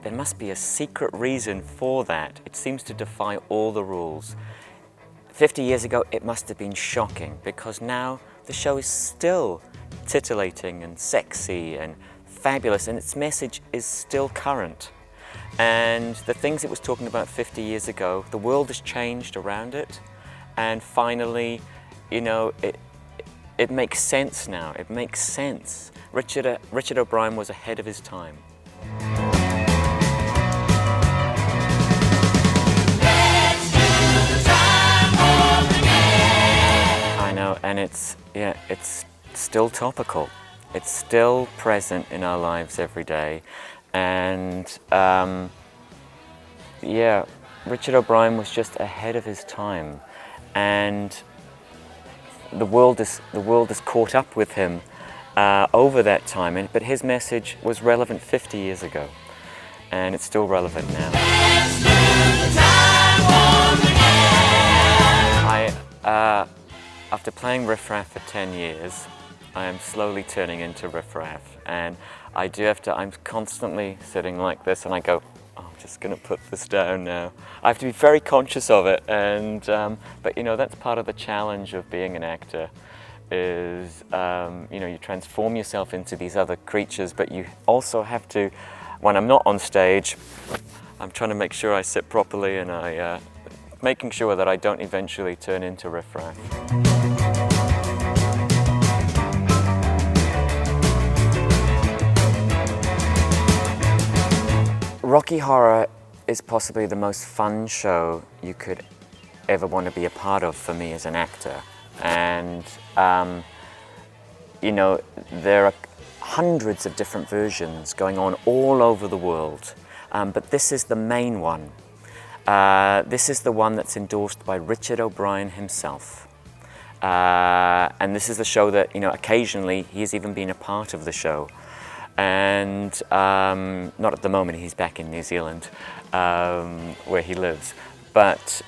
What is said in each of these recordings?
there must be a secret reason for that. It seems to defy all the rules. 50 years ago, it must have been shocking, because now the show is still titillating and sexy and fabulous, and its message is still current. And the things it was talking about 50 years ago, the world has changed around it, and finally, you know, it makes sense now. It makes sense. Richard O'Brien was ahead of his time. I know, and it's still topical. It's still present in our lives every day, and yeah, Richard O'Brien was just ahead of his time, and the world is caught up with him over that time. But his message was relevant 50 years ago, and it's still relevant now. After playing Rif Raf for 10 years, I am slowly turning into Rif Raf, and I'm constantly sitting like this, and I go, oh, I'm just going to put this down now. I have to be very conscious of it, and but you know, that's part of the challenge of being an actor, is you know, you transform yourself into these other creatures, but you also have to, when I'm not on stage, I'm trying to make sure I sit properly, and making sure that I don't eventually turn into Rif Raf. Rocky Horror is possibly the most fun show you could ever want to be a part of for me as an actor. And you know, there are hundreds of different versions going on all over the world, but this is the main one. This is the one that's endorsed by Richard O'Brien himself. And this is the show that, you know, occasionally he's even been a part of the show. And not at the moment, he's back in New Zealand, where he lives. But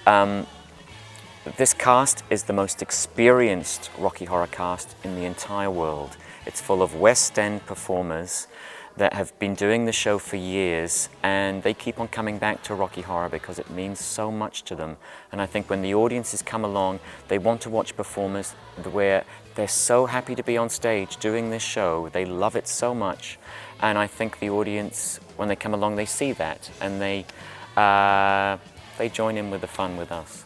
this cast is the most experienced Rocky Horror cast in the entire world. It's full of West End performers that have been doing the show for years, and they keep on coming back to Rocky Horror because it means so much to them. And I think when the audiences come along, they want to watch performers where they're so happy to be on stage doing this show. They love it so much, and I think the audience, when they come along, they see that, and they join in with the fun with us.